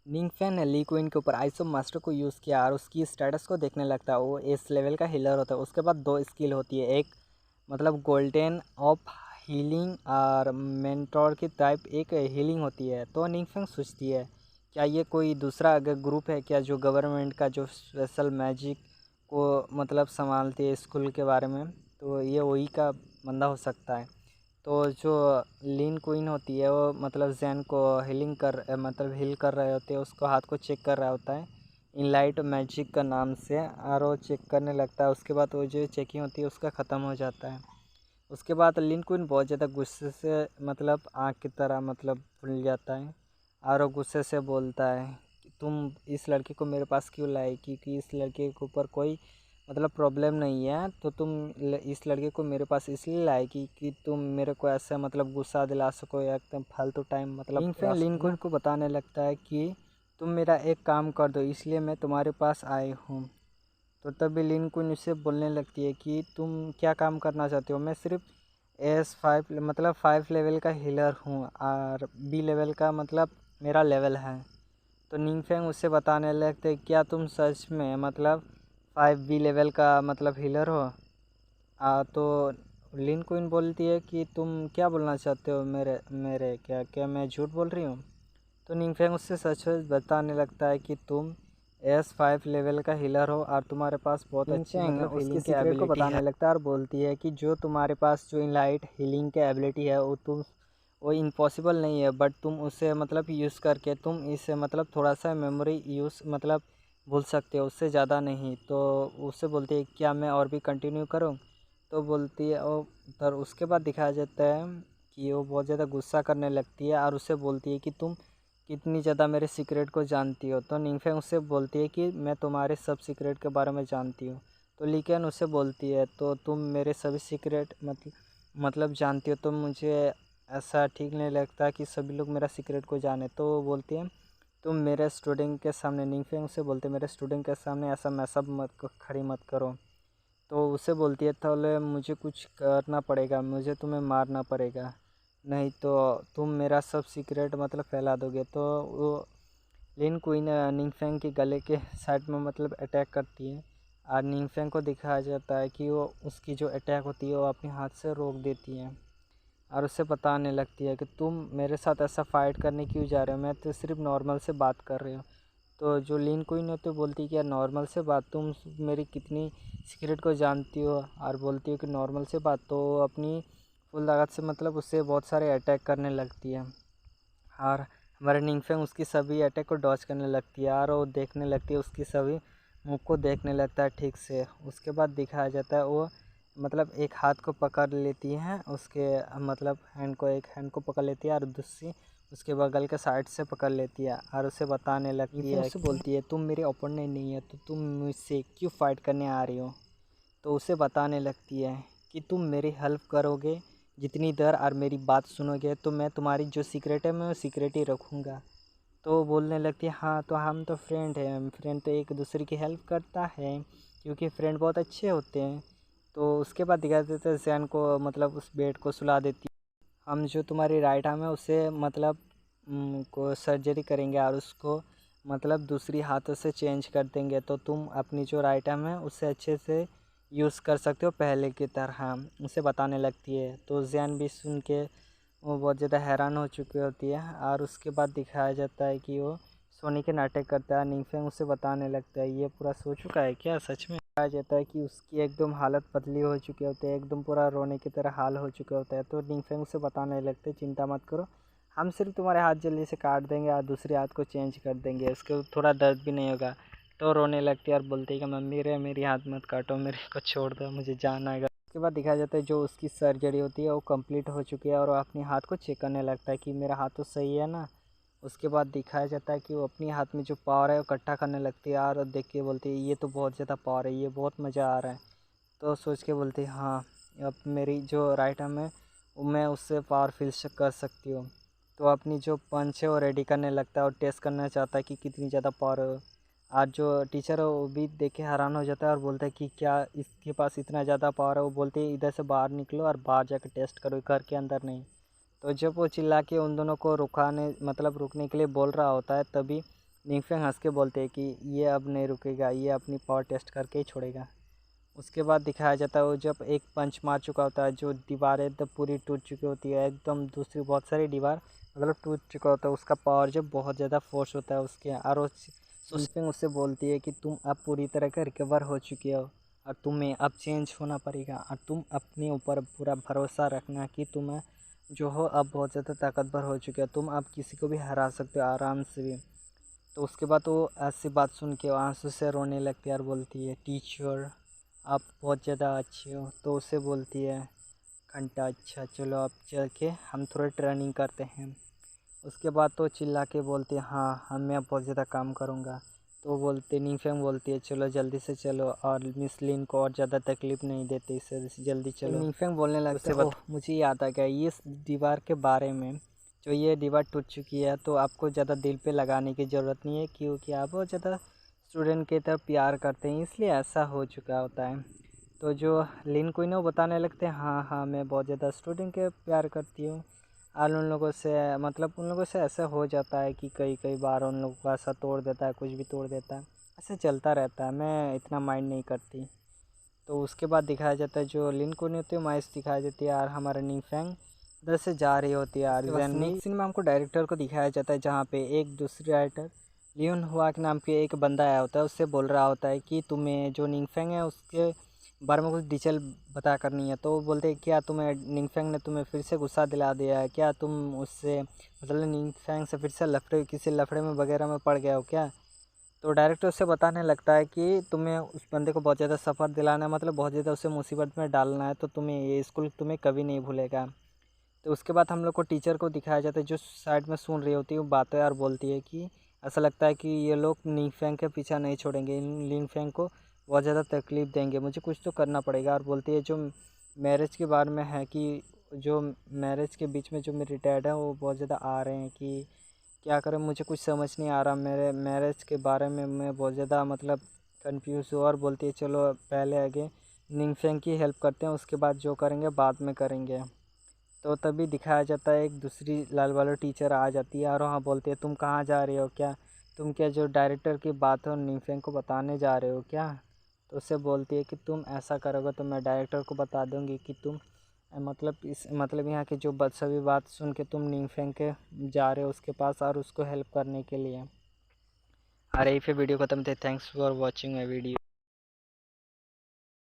निंगफैंग ने ली क्वीन के ऊपर आइस ऑफ मास्टर को यूज़ किया और उसकी स्टेटस को देखने लगता है। वो इस लेवल का हीलर होता है। उसके बाद दो स्किल होती है, एक मतलब गोल्डन ऑफ हीलिंग और मेंटोर की टाइप एक हीलिंग होती है। तो निंगफैंग सोचती है क्या ये कोई दूसरा अगर ग्रुप है क्या जो गवर्नमेंट का जो स्पेशल मैजिक को मतलब संभालती है स्कूल के बारे में, तो ये वही का बंदा हो सकता है। तो जो लीन क्वीन होती है वो मतलब जैन को मतलब हील कर रहे होते हैं, उसको हाथ को चेक कर रहा होता है इन लाइट मैजिक का नाम से, और वो चेक करने लगता है। उसके बाद वो जो चेकिंग होती है उसका ख़त्म हो जाता है। उसके बाद लीन क्वीन बहुत ज़्यादा गुस्से से मतलब आग की तरह मतलब फूल जाता है और वो गुस्से से बोलता है कि तुम इस लड़के को मेरे पास क्यों लाए, क्योंकि इस लड़के के ऊपर कोई मतलब प्रॉब्लम नहीं है, तो तुम इस लड़के को मेरे पास इसलिए लाए कि तुम मेरे को ऐसा मतलब गुस्सा दिला सको या एकदम फालतू टाइम मतलब लिंक को बताने लगता है कि तुम मेरा एक काम कर दो इसलिए मैं तुम्हारे पास आई हूँ। तो तभी लिन क्वीन उससे बोलने लगती है कि तुम क्या काम करना चाहते हो, मैं सिर्फ S5 मतलब 5 लेवल का हीलर हूँ और B लेवल का मतलब मेरा लेवल है। तो निंगफैंग उससे बताने लगते क्या तुम सच में मतलब 5B लेवल का मतलब हीलर हो। तो लिन क्वीन बोलती है कि तुम क्या बोलना चाहते हो मेरे मेरे क्या क्या मैं झूठ बोल रही हूँ। तो निंगफैंग उससे सच सच बताने लगता है कि तुम S5 लेवल का हीलर हो और तुम्हारे पास बहुत अच्छी मतलब उसकी सीक्रेट को बताने लगता है और बोलती है कि जो तुम्हारे पास जो इनलाइट हीलिंग के एबिलिटी है वो इम्पॉसिबल नहीं है, बट तुम उसे मतलब यूज़ करके तुम इसे मतलब थोड़ा सा मेमोरी यूज़ मतलब भूल सकते हो, उससे ज़्यादा नहीं। तो उससे बोलती है क्या मैं और भी कंटिन्यू करूँ। तो बोलती है वो, पर उसके बाद दिखाया जाता है कि वो बहुत ज़्यादा गुस्सा करने लगती है और उससे बोलती है कि तुम कितनी ज़्यादा मेरे सीक्रेट को जानती हो। तो निंगफैंग उससे बोलती है कि मैं तुम्हारे सब सीक्रेट के बारे में जानती हूँ। तो लीकेन उससे बोलती है तो तुम मेरे सभी सीक्रेट मतलब जानती हो, तो मुझे ऐसा ठीक नहीं लगता कि सभी लोग मेरा सीक्रेट को जाने। तो वो बोलती है तुम मेरे स्टूडेंट के सामने, निंगफैंग उससे बोलते मेरे स्टूडेंट के सामने ऐसा मैसअप खड़ी मत करो। तो उसे बोलती है तो मुझे कुछ करना पड़ेगा, मुझे तुम्हें मारना पड़ेगा, नहीं तो तुम मेरा सब सीक्रेट मतलब फैला दोगे। तो वो लिन क्वीन निंगफैंग के गले के साइड में मतलब अटैक करती है और निंगफैंग को दिखाया जाता है कि वो उसकी जो अटैक होती है वो अपने हाथ से रोक देती है और उससे बताने लगती है कि तुम मेरे साथ ऐसा फ़ाइट करने क्यों जा रहे हो, मैं तो सिर्फ नॉर्मल से बात कर रही हूँ। तो जो लीन क्वीन है तो बोलती है कि यार नॉर्मल से बात, तुम मेरी कितनी सीक्रेट को जानती हो, और बोलती हो कि नॉर्मल से बात। तो अपनी फुल ताकत से मतलब उससे बहुत सारे अटैक करने लगती है और हमारे निंगफैंग उसकी सभी अटैक को डॉज करने लगती है और वो देखने लगती है, उसकी सभी मुँह को देखने लगता है ठीक से। उसके बाद दिखाया जाता है वो मतलब एक हाथ को पकड़ लेती है उसके मतलब हैंड को, एक हैंड को पकड़ लेती है और दूसरी उसके बगल के साइड से पकड़ लेती है और उसे बताने लगती है, उससे बोलती है तुम मेरे ओपोनेंट नहीं है तो तुम मुझसे क्यों फ़ाइट करने आ रही हो। तो उसे बताने लगती है कि तुम मेरी हेल्प करोगे जितनी देर और मेरी बात सुनोगे तो मैं तुम्हारी जो सीक्रेट है मैं वो सीक्रेट ही रखूँगा। तो वो बोलने लगती है हाँ तो हम तो फ्रेंड हैं, फ्रेंड तो एक दूसरे की हेल्प करता है क्योंकि फ्रेंड बहुत अच्छे होते हैं। तो उसके बाद दिखा देते हैं जैन को मतलब उस बेड को सुला देती है, हम जो तुम्हारी राइट आर्म है उसे मतलब को सर्जरी करेंगे और उसको मतलब दूसरी हाथों से चेंज कर देंगे, तो तुम अपनी जो राइट आर्म है उससे अच्छे से यूज़ कर सकते हो पहले की तरह, उसे बताने लगती है। तो जैन भी सुन के वो बहुत ज़्यादा हैरान हो चुकी होती है और उसके बाद दिखाया जाता है कि वो सोने के नाटक करता है। निंगफैंग उसे बताने लगता है ये पूरा सो चुका है क्या सच में। दिखाया जाता है कि उसकी एकदम हालत पतली हो चुकी होती है, एकदम पूरा रोने की तरह हाल हो चुका होता है। तो निंगफैंग उसे बताने लगते चिंता मत करो, हम सिर्फ तुम्हारे हाथ जल्दी से काट देंगे और दूसरे हाथ को चेंज कर देंगे, उसके थोड़ा दर्द भी नहीं होगा। तो रोने लगती है और बोलती है कि मम्मी रे मेरी हाथ मत काटो, मेरे को छोड़ दो, मुझे जाना है। उसके बाद दिखाया जाता है जो उसकी सर्जरी होती है वो कंप्लीट हो चुकी है और वो अपने हाथ को चेक करने लगता है कि मेरा हाथ तो सही है ना। उसके बाद दिखाया जाता है कि वो अपने हाथ में जो पावर है वो इकट्ठा करने लगती है और देख के बोलती है ये तो बहुत ज़्यादा पावर है, ये बहुत मज़ा आ रहा है। तो सोच के बोलती है हाँ अब मेरी जो राइट आर्म है वो मैं उससे पावर फील कर सकती हूँ। तो अपनी जो पंच है वो रेडी करने लगता है और टेस्ट करना चाहता है कि कितनी ज़्यादा पावर है। आज जो टीचर है वो भी देख के हैरान हो जाता है और बोलता है कि क्या इसके पास इतना ज़्यादा पावर है। वो बोलते हैं इधर से बाहर निकलो और बाहर जाकर टेस्ट करो, घर के अंदर नहीं। तो जब वो चिल्ला के उन दोनों को रुकाने मतलब रुकने के लिए बोल रहा होता है तभी निंगफेंग हंस के बोलते हैं कि ये अब नहीं रुकेगा, ये अपनी पावर टेस्ट करके ही छोड़ेगा। उसके बाद दिखाया जाता है वो जब एक पंच मार चुका होता है, जो दीवार एकदम पूरी टूट चुकी होती है, एकदम दूसरी बहुत सारी दीवार मतलब टूट चुका होता है, उसका पावर जब बहुत ज़्यादा फोर्स होता है उसके, और निंगफेंग उससे बोलती है कि तुम अब पूरी तरह से रिकवर हो चुकी हो और तुम्हें अब चेंज होना पड़ेगा, और तुम अपने ऊपर पूरा भरोसा रखना कि तुम्हें जो हो अब बहुत ज़्यादा ताकतवर हो चुके हो, तुम अब किसी को भी हरा सकते हो आराम से भी। तो उसके बाद वो ऐसी बात सुन के आंसू से रोने लगती है और बोलती है टीचर आप बहुत ज़्यादा अच्छे हो। तो उसे बोलती है घंटा अच्छा चलो अब चल के हम थोड़ा ट्रेनिंग करते हैं। उसके बाद तो चिल्ला के बोलती है हाँ हम मैं बहुत ज़्यादा काम करूँगा। तो वो बोलते निंगफेंग बोलती है चलो जल्दी से चलो और मिस लिन को और ज़्यादा तकलीफ़ नहीं देते, इससे जल्दी चलो। निंगफेंग बोलने लगते ओह मुझे याद आ गया इस दीवार के बारे में, जो ये दीवार टूट चुकी है तो आपको ज़्यादा दिल पे लगाने की ज़रूरत नहीं है, क्योंकि आप बहुत ज़्यादा स्टूडेंट की तरफ प्यार करते हैं इसलिए ऐसा हो चुका होता है। तो जो लिन क्वीन है वो बताने लगते हैं हाँ हाँ मैं बहुत ज़्यादा स्टूडेंट के प्यार करती हूँ, और उन लोगों से मतलब उन लोगों से ऐसा हो जाता है कि कई कई बार उन लोगों का ऐसा तोड़ देता है, कुछ भी तोड़ देता है, ऐसे चलता रहता है, मैं इतना माइंड नहीं करती। तो उसके बाद दिखाया जाता है जो लिन को नहीं होती है माइस दिखाई देती है और हमारा निंगफेंग उधर से जा रही होती है। और नेक्स्ट सीन में हमको डायरेक्टर को दिखाया जाता है जहाँ पे एक दूसरे राइटर लियोन हुआ के नाम के एक बंदा आया होता है, उससे बोल रहा होता है कि तुम्हें जो निंगफेंग है उसके बारे में कुछ डिटेल बता करनी है। तो वो बोलते हैं क्या तुम्हें निंगफेंग ने तुम्हें फिर से गुस्सा दिला दिया है क्या, तुम उससे मतलब निंगफेंग से फिर से लफड़े किसी लफड़े में वगैरह में पड़ गया हो क्या। तो डायरेक्टर उससे बताने लगता है कि तुम्हें उस बंदे को बहुत ज़्यादा सफ़र दिलाना है, मतलब बहुत ज़्यादा उसे मुसीबत में डालना है, तो तुम्हें ये स्कूल तुम्हें कभी नहीं भूलेगा। तो उसके बाद हम लोग को टीचर को दिखाया जाता है जो साइड में सुन रही होती है वो बातें और बोलती है कि ऐसा लगता है कि ये लोग निंगफेंग के पीछा नहीं छोड़ेंगे, इन निंगफेंग को बहुत ज़्यादा तकलीफ़ देंगे, मुझे कुछ तो करना पड़ेगा। और बोलती है जो मैरिज के बारे में है कि जो मैरिज के बीच में जो मेरी डैड है वो बहुत ज़्यादा आ रहे हैं कि क्या करें, मुझे कुछ समझ नहीं आ रहा, मेरे मैरिज के बारे में मैं बहुत ज़्यादा मतलब कंफ्यूज हूँ। और बोलती है चलो पहले आगे निंगफेंग की हेल्प करते हैं, उसके बाद जो करेंगे बाद में करेंगे। तो तभी दिखाया जाता है एक दूसरी लाल वाला टीचर आ जाती है और वहाँ बोलती है तुम कहाँ जा रहे हो क्या, तुम क्या जो डायरेक्टर की बात है उन निंगफेंग को बताने जा रहे हो क्या। तो उससे बोलती है कि तुम ऐसा करोगे तो मैं डायरेक्टर को बता दूंगी कि तुम मतलब इस मतलब यहाँ की जो सभी बात सुन के तुम निंगफेंग के जा रहे हो उसके पास और उसको हेल्प करने के लिए। अरे फिर वीडियो ख़त्म थे, thanks for watching my video.